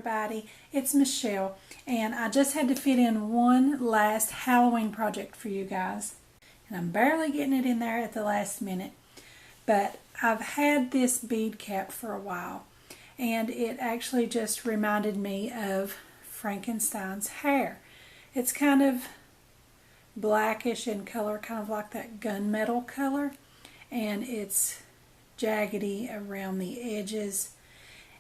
everybody, it's Michelle, and I just had to fit in one last Halloween project for you guys, and I'm barely getting it in there at the last minute, but I've had this bead cap for a while, and it actually just reminded me of Frankenstein's hair. It's kind of blackish in color, kind of like that gunmetal color, and it's jaggedy around the edges.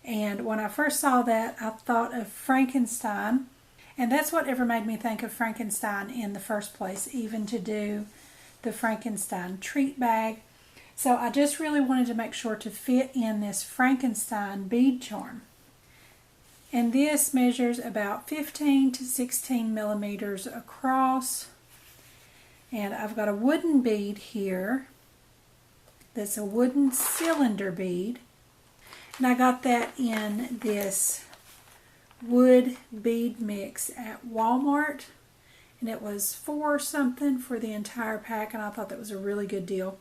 And when I first saw that, I thought of Frankenstein, and that's whatever made me think of Frankenstein in the first place, even to do the Frankenstein treat bag. So I just really wanted to make sure to fit in this Frankenstein bead charm. And this measures about 15 to 16 millimeters across. And I've got a wooden bead here that's a wooden cylinder bead. And I got that in this wood bead mix at Walmart. And it was $4 something for the entire pack, and I thought that was a really good deal.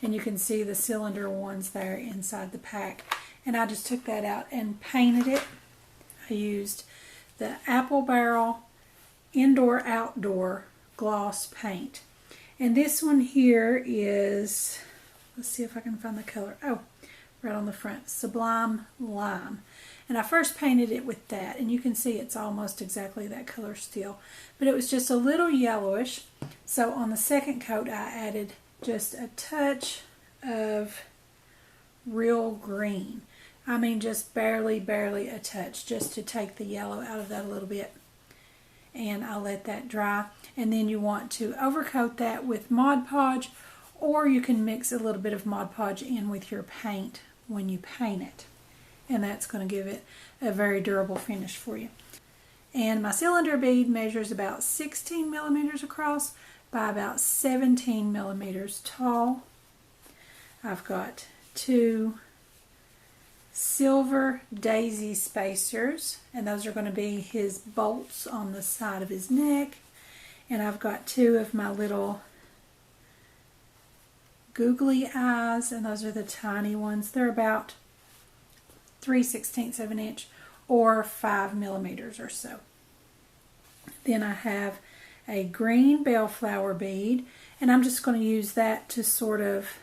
And you can see the cylinder ones there inside the pack. And I just took that out and painted it. I used the Apple Barrel Indoor Outdoor Gloss Paint. And this one here is, let's see if I can find the color. Oh, right on the front, Sublime Lime. And I first painted it with that, and you can see it's almost exactly that color still. But it was just a little yellowish, so on the second coat I added just a touch of real green. I mean just barely a touch, just to take the yellow out of that a little bit. And I let that dry. And then you want to overcoat that with Mod Podge, or you can mix a little bit of Mod Podge in with your paint when you paint it. And that's going to give it a very durable finish for you. And my cylinder bead measures about 16 millimeters across by about 17 millimeters tall. I've got 2 silver daisy spacers, and those are going to be his bolts on the side of his neck. And I've got 2 of my little googly eyes, and those are the tiny ones. They're about 3/16 of an inch or 5 millimeters or so. Then I have a green bellflower bead, and I'm just going to use that to sort of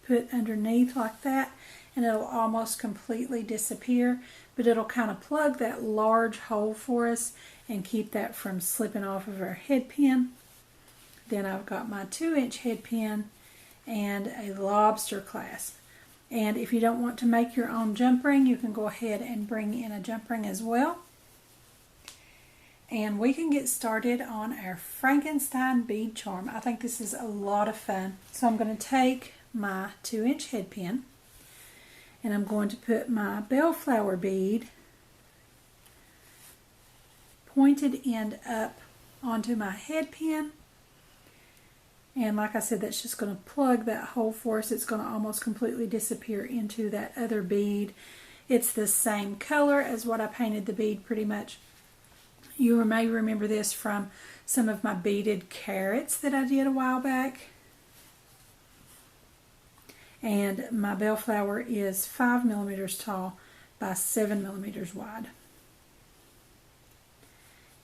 put underneath like that, and it'll almost completely disappear, but it'll kind of plug that large hole for us and keep that from slipping off of our head pin. Then I've got my 2-inch head pin and a lobster clasp. And if you don't want to make your own jump ring, you can go ahead and bring in a jump ring as well. And we can get started on our Frankenstein bead charm. I think this is a lot of fun. So I'm going to take my 2-inch head pin, and I'm going to put my bellflower bead pointed end up onto my head pin. And like I said, that's just going to plug that hole for us. It's going to almost completely disappear into that other bead. It's the same color as what I painted the bead pretty much. You may remember this from some of my beaded carrots that I did a while back. And my bellflower is 5 millimeters tall by 7 millimeters wide.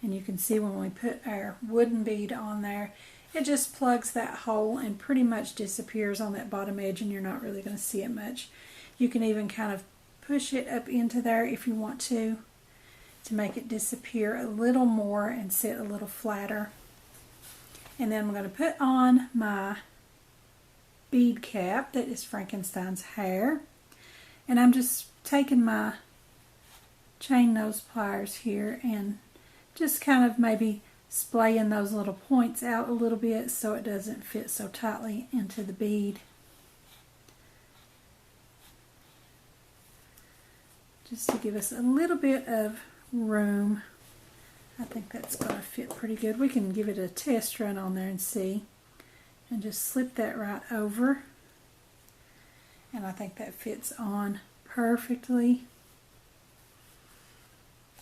And you can see when we put our wooden bead on there, it just plugs that hole and pretty much disappears on that bottom edge, and you're not really going to see it much. You can even kind of push it up into there if you want to make it disappear a little more and sit a little flatter. And then I'm going to put on my bead cap that is Frankenstein's hair. And I'm just taking my chain nose pliers here and just kind of maybe splaying those little points out a little bit so it doesn't fit so tightly into the bead. Just to give us a little bit of room. I think that's going to fit pretty good. We can give it a test run on there and see. And just slip that right over. And I think that fits on perfectly.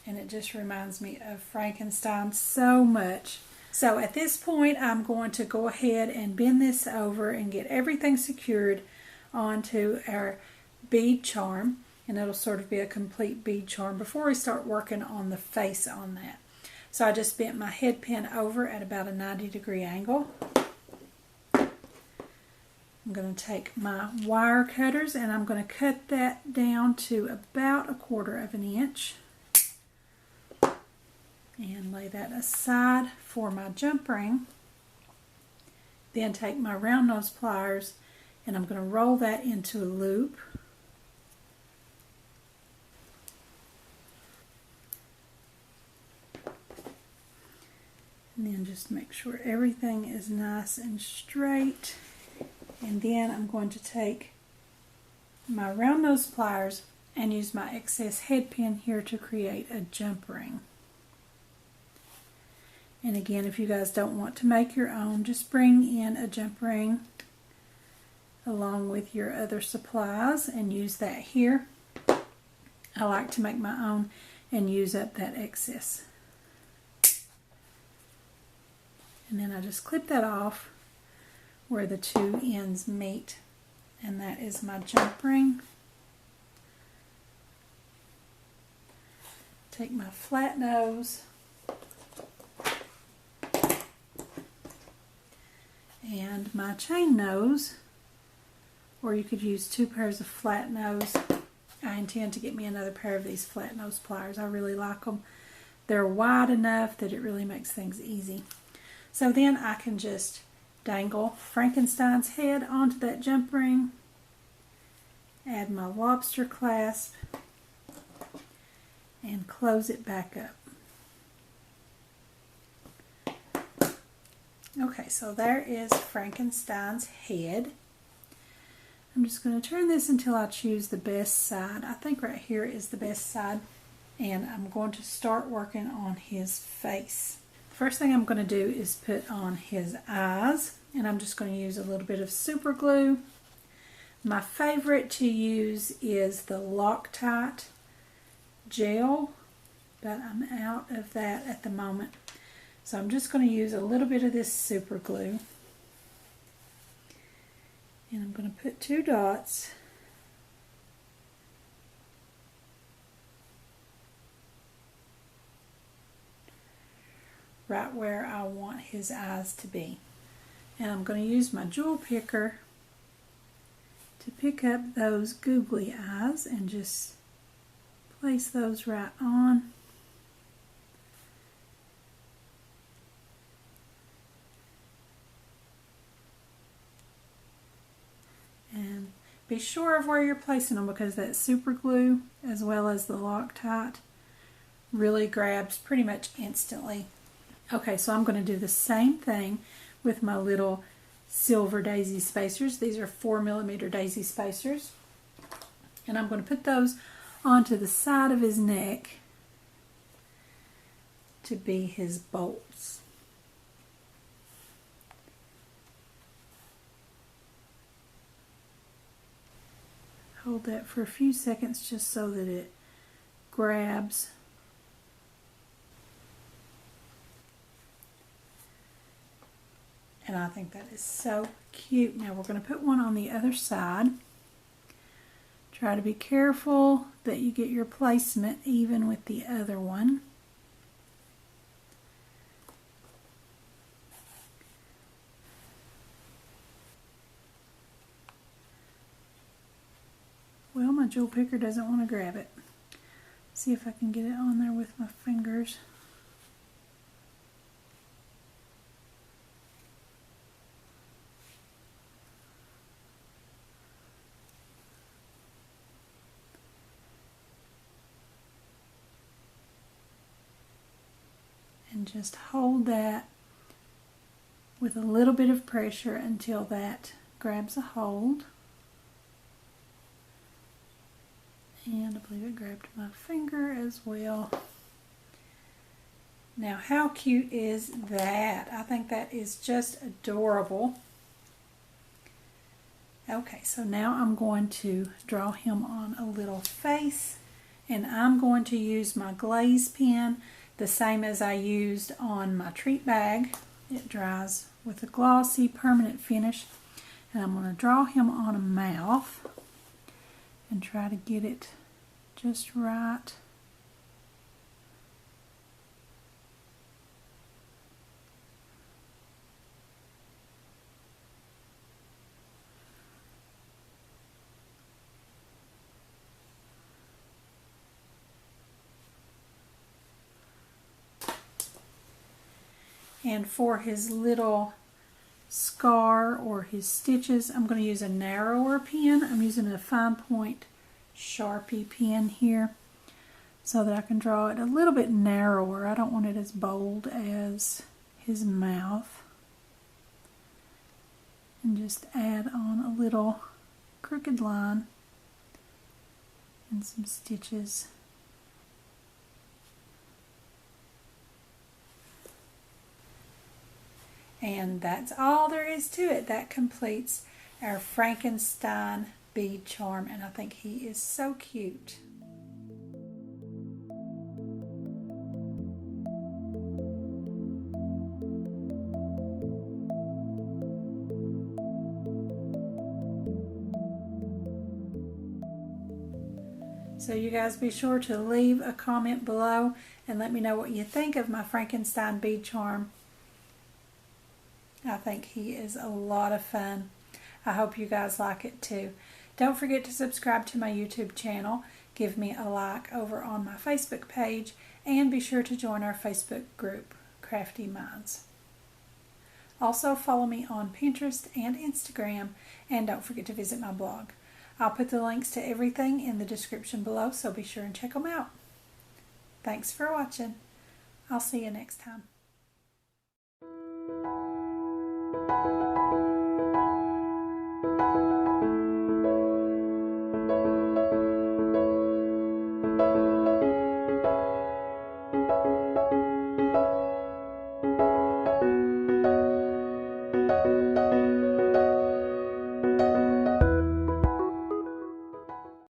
And it just reminds me of Frankenstein so much. So at this point, I'm going to go ahead and bend this over and get everything secured onto our bead charm. and it'll sort of be a complete bead charm before we start working on the face on that. So I just bent my head pin over at about a 90-degree angle. I'm going to take my wire cutters and I'm going to cut that down to about 1/4 of an inch and lay that aside for my jump ring. Then take my round nose pliers and I'm going to roll that into a loop. And then just make sure everything is nice and straight. And then I'm going to take my round nose pliers and use my excess head pin here to create a jump ring. And again, if you guys don't want to make your own, just bring in a jump ring along with your other supplies and use that here. I like to make my own and use up that excess. And then I just clip that off where the two ends meet, and that is my jump ring. Take my flat nose and my chain nose, or you could use 2 pairs of flat nose. I intend to get me another pair of these flat nose pliers. I really like them. They're wide enough that it really makes things easy. So then I can just dangle Frankenstein's head onto that jump ring, add my lobster clasp, and close it back up. Okay, so there is Frankenstein's head. I'm just going to turn this until I choose the best side. I think right here is the best side, and I'm going to start working on his face. First thing I'm going to do is put on his eyes, and I'm just going to use a little bit of super glue. My favorite to use is the Loctite gel, but I'm out of that at the moment. So I'm just going to use a little bit of this super glue, and I'm going to put 2 dots right where I want his eyes to be. And I'm going to use my jewel picker to pick up those googly eyes and just place those right on. And be sure of where you're placing them, because that super glue as well as the Loctite really grabs pretty much instantly. Okay, so I'm going to do the same thing with my little silver daisy spacers. These are 4mm daisy spacers. And I'm going to put those onto the side of his neck to be his bolts. Hold that for a few seconds just so that it grabs. And I think that is so cute. Now we're going to put one on the other side. Try to be careful that you get your placement even with the other one. Well, my jewel picker doesn't want to grab it. See if I can get it on there with my fingers. And just hold that with a little bit of pressure until that grabs a hold. And I believe it grabbed my finger as well. Now, how cute is that? I think that is just adorable. Okay, so now I'm going to draw him on a little face, and I'm going to use my glaze pen, the same as I used on my treat bag. It dries with a glossy permanent finish, and I'm going to draw him on a mouth and try to get it just right. And for his little scar or his stitches, I'm going to use a narrower pen. I'm using a fine point Sharpie pen here so that I can draw it a little bit narrower. I don't want it as bold as his mouth. And just add on a little crooked line and some stitches. And that's all there is to it. That completes our Frankenstein bead charm, and I think he is so cute. So you guys be sure to leave a comment below and let me know what you think of my Frankenstein bead charm. I think he is a lot of fun. I hope you guys like it too. Don't forget to subscribe to my YouTube channel, give me a like over on my Facebook page, and be sure to join our Facebook group, Craftie Minds. Also follow me on Pinterest and Instagram, and don't forget to visit my blog. I'll put the links to everything in the description below, so be sure and check them out. Thanks for watching. I'll see you next time.